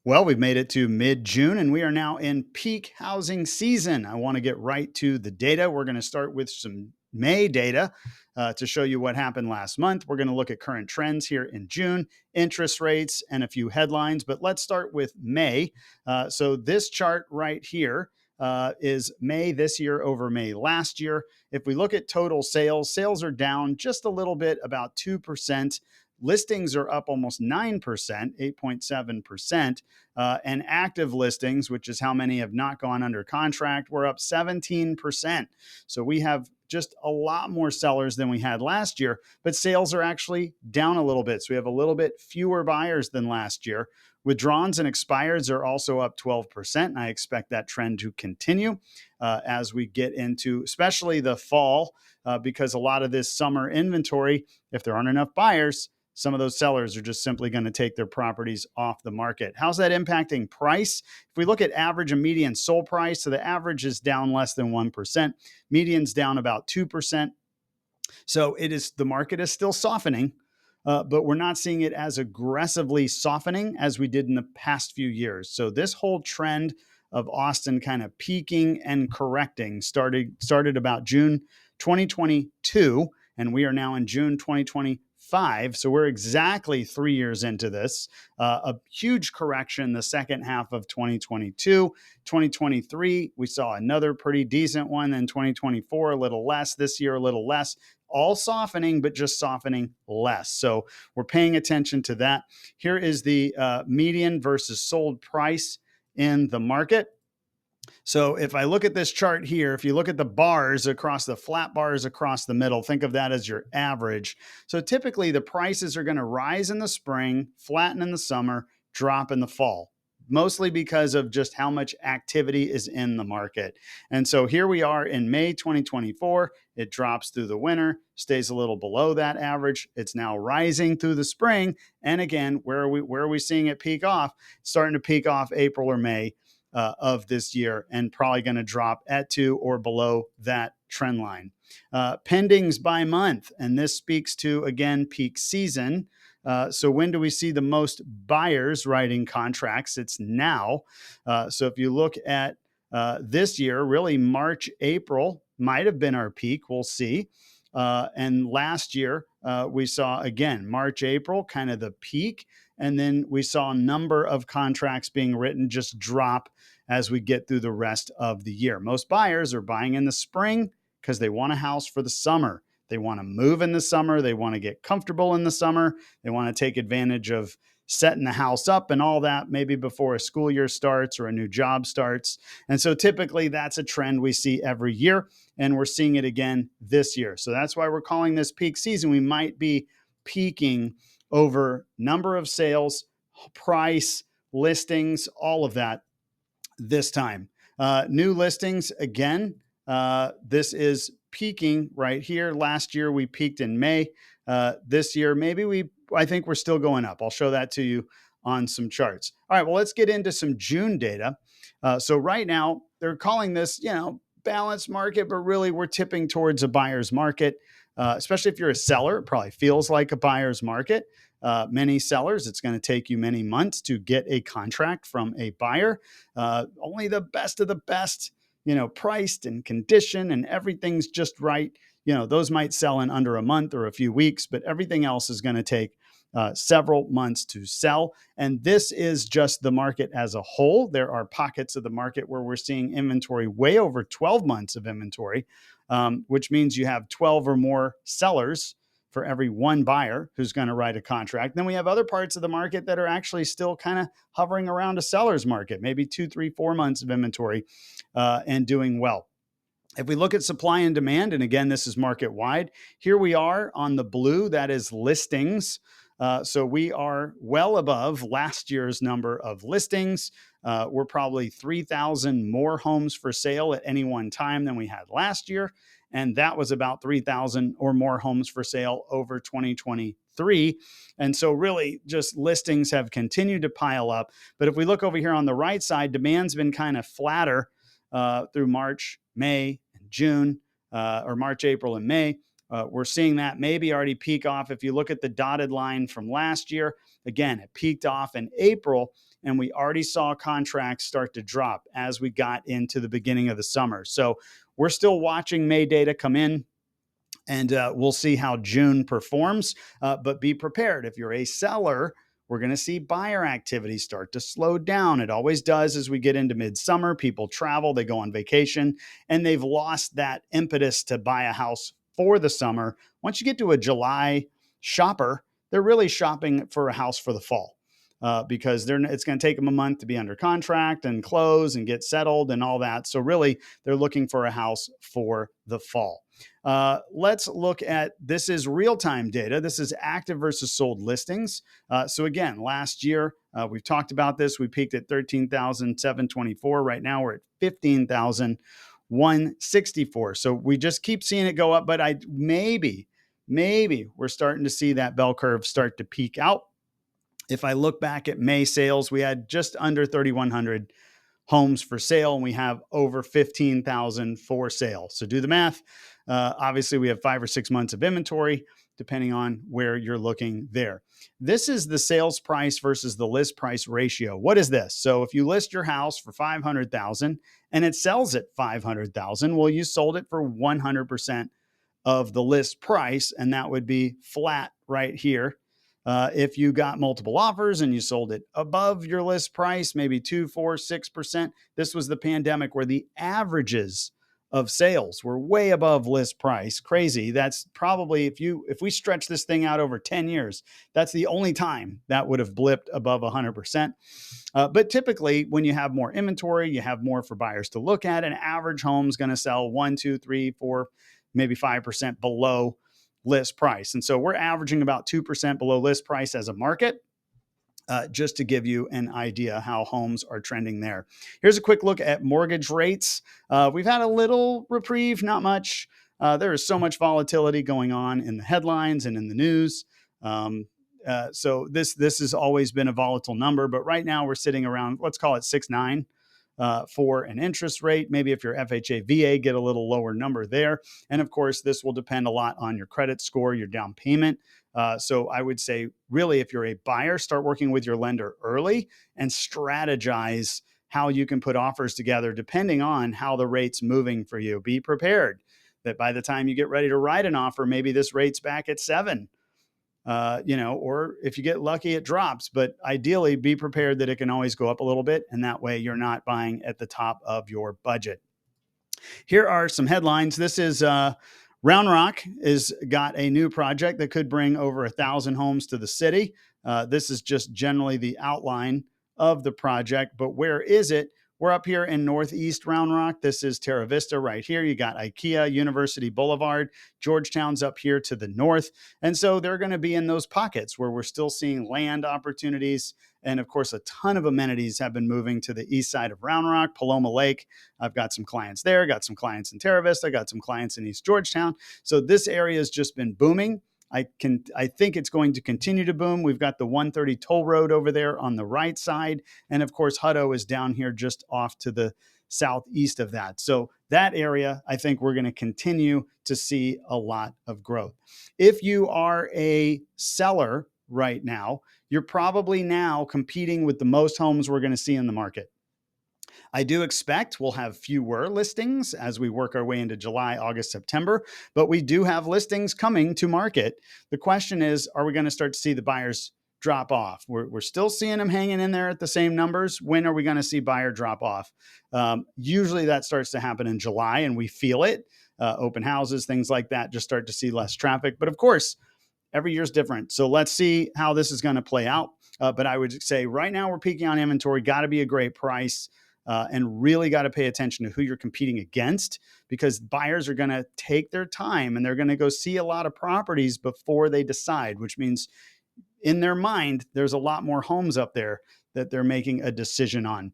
Well, we've made it to mid-June and we are now in peak housing season. I want to get right to the data. We're going to start with some May data to show you what happened last month. We're going to look at current trends here in June, interest rates, and a few headlines. But let's start with May. So this chart right here is May this year over May last year. If we look at total sales, sales are down just a little bit, about 2%. Listings are up almost 9%, 8.7%. And active listings, which is how many have not gone under contract, were up 17%. So we have just a lot more sellers than we had last year, but sales are actually down a little bit. So we have a little bit fewer buyers than last year. Withdrawals and expireds are also up 12%. And I expect that trend to continue as we get into especially the fall, because a lot of this summer inventory, if there aren't enough buyers, some of those sellers are just simply going to take their properties off the market. How's that impacting price? If we look at average and median sold price, so the average is down less than 1%, median's down about 2%. So the market is still softening, but we're not seeing it as aggressively softening as we did in the past few years. So this whole trend of Austin kind of peaking and correcting started about June 2022, and we are now in June 2025. So we're exactly 3 years into this. A huge correction the second half of 2022. 2023, we saw another pretty decent one. Then 2024, a little less. This year, a little less. All softening, but just softening less. So we're paying attention to that. Here is the median versus sold price in the market. So if I look at this chart here, if you look at the bars across the flat bars across the middle, think of that as your average. So typically the prices are going to rise in the spring, flatten in the summer, drop in the fall, mostly because of just how much activity is in the market. And so here we are in May 2024. It drops through the winter, stays a little below that average. It's now rising through the spring. And again, where are we seeing it peak off? It's starting to peak off April or May of this year, and probably going to drop at to or below that trend line. Pendings by month, and this speaks to, again, peak season. So when do we see the most buyers writing contracts? It's now. So if you look at this year, really March, April might have been our peak. We'll see. And last year, we saw, again, March, April, kind of the peak. And then we saw a number of contracts being written just drop as we get through the rest of the year. Most buyers are buying in the spring because they want a house for the summer. They want to move in the summer. They want to get comfortable in the summer. They want to take advantage of setting the house up and all that, maybe before a school year starts or a new job starts. And so typically that's a trend we see every year, and we're seeing it again this year. So that's why we're calling this peak season. We might be peaking over number of sales, price, listings, all of that this time. New listings, again, this is peaking right here. Last year, we peaked in May. This year, I think we're still going up. I'll show that to you on some charts. All right, well, let's get into some June data. So right now, they're calling this, balanced market, but really we're tipping towards a buyer's market. Especially if you're a seller, it probably feels like a buyer's market. Many sellers, it's going to take you many months to get a contract from a buyer. Only the best of the best, priced and condition and everything's just right. Those might sell in under a month or a few weeks, but everything else is going to take several months to sell. And this is just the market as a whole. There are pockets of the market where we're seeing inventory way over 12 months of inventory, which means you have 12 or more sellers for every one buyer who's going to write a contract. Then we have other parts of the market that are actually still kind of hovering around a seller's market, maybe 2, 3, 4 months of inventory and doing well. If we look at supply and demand, and again, this is market wide, here we are on the blue, that is listings. So we are well above last year's number of listings. We're probably 3,000 more homes for sale at any one time than we had last year. And that was about 3,000 or more homes for sale over 2023. And so really just listings have continued to pile up. But if we look over here on the right side, demand's been kind of flatter through March, May, and June, or March, April, and May. We're seeing that maybe already peak off. If you look at the dotted line from last year, again, it peaked off in April. and we already saw contracts start to drop as we got into the beginning of the summer. So we're still watching May data come in, and we'll see how June performs. But be prepared. If you're a seller, we're going to see buyer activity start to slow down. It always does as we get into midsummer. People travel, they go on vacation, and they've lost that impetus to buy a house for the summer. Once you get to a July shopper, they're really shopping for a house for the fall. Because it's going to take them a month to be under contract and close and get settled and all that. So really, they're looking for a house for the fall. Let's look at, this is real-time data. This is active versus sold listings. So again, last year, we've talked about this. We peaked at 13,724. Right now, we're at 15,164. So we just keep seeing it go up, but maybe we're starting to see that bell curve start to peak out. If I look back at May sales, we had just under 3,100 homes for sale, and we have over 15,000 for sale. So do the math. Obviously, we have 5 or 6 months of inventory, depending on where you're looking there. This is the sales price versus the list price ratio. What is this? So if you list your house for $500,000 and it sells at $500,000, well, you sold it for 100% of the list price, and that would be flat right here. If you got multiple offers and you sold it above your list price, maybe 2, 4, 6%. This was the pandemic where the averages of sales were way above list price. Crazy. That's probably, if we stretch this thing out over 10 years, that's the only time that would have blipped above 100%. But typically, when you have more inventory, you have more for buyers to look at. An average home is going to sell 1, 2, 3, 4, maybe 5% below list price. And so we're averaging about 2% below list price as a market, just to give you an idea how homes are trending there. Here's a quick look at mortgage rates. We've had a little reprieve, not much. There is so much volatility going on in the headlines and in the news. So this has always been a volatile number, but right now we're sitting around, let's call it 6.9. For an interest rate. Maybe if you're FHA, VA, get a little lower number there. And of course, this will depend a lot on your credit score, your down payment. So I would say, really, if you're a buyer, start working with your lender early and strategize how you can put offers together depending on how the rate's moving for you. Be prepared that by the time you get ready to write an offer, maybe this rate's back at 7. Or if you get lucky, it drops. But ideally, be prepared that it can always go up a little bit. And that way you're not buying at the top of your budget. Here are some headlines. This is Round Rock has got a new project that could bring over 1,000 homes to the city. This is just generally the outline of the project. But where is it? We're up here in Northeast Round Rock. This is Terra Vista right here. You got IKEA, University Boulevard. Georgetown's up here to the north. And so they're going to be in those pockets where we're still seeing land opportunities. And of course, a ton of amenities have been moving to the east side of Round Rock, Paloma Lake. I've got some clients there, got some clients in Terra Vista, got some clients in East Georgetown. So this area has just been booming. I think it's going to continue to boom. We've got the 130 toll road over there on the right side. And of course, Hutto is down here just off to the southeast of that. So that area, I think we're going to continue to see a lot of growth. If you are a seller right now, you're probably now competing with the most homes we're going to see in the market. I do expect we'll have fewer listings as we work our way into July, August, September, but we do have listings coming to market. The question is, are we going to start to see the buyers drop off? We're still seeing them hanging in there at the same numbers. When are we going to see buyer drop off? Usually that starts to happen in July, and we feel it. Open houses, things like that, just start to see less traffic. But of course, every year is different. So let's see how this is going to play out. But I would say right now we're peaking on inventory, got to be a great price. And really got to pay attention to who you're competing against, because buyers are going to take their time and they're going to go see a lot of properties before they decide, which means in their mind, there's a lot more homes up there that they're making a decision on.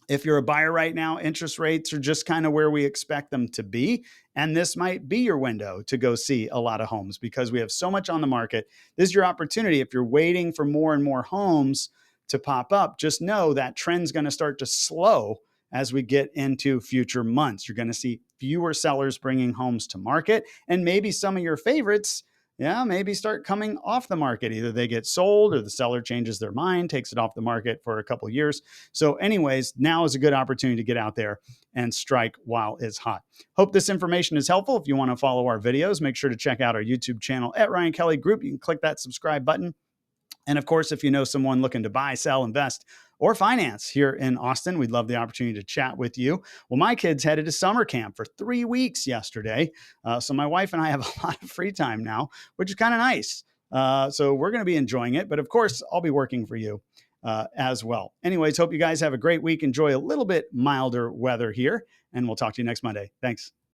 If you're a buyer right now, interest rates are just kind of where we expect them to be. And this might be your window to go see a lot of homes because we have so much on the market. This is your opportunity. If you're waiting for more and more homes to pop up, just know that trend's going to start to slow as we get into future months. You're going to see fewer sellers bringing homes to market, and maybe some of your favorites yeah, maybe start coming off the market. Either they get sold or the seller changes their mind, takes it off the market for a couple of years. So, anyways, now is a good opportunity to get out there and strike while it's hot. Hope this information is helpful. If you want to follow our videos, make sure to check out our YouTube channel at Ryan Kelly Group. You can click that subscribe button. And of course, if you know someone looking to buy, sell, invest, or finance here in Austin, we'd love the opportunity to chat with you. Well, my kids headed to summer camp for 3 weeks yesterday. So my wife and I have a lot of free time now, which is kind of nice. So we're going to be enjoying it. But of course, I'll be working for you as well. Anyways, hope you guys have a great week. Enjoy a little bit milder weather here. And we'll talk to you next Monday. Thanks.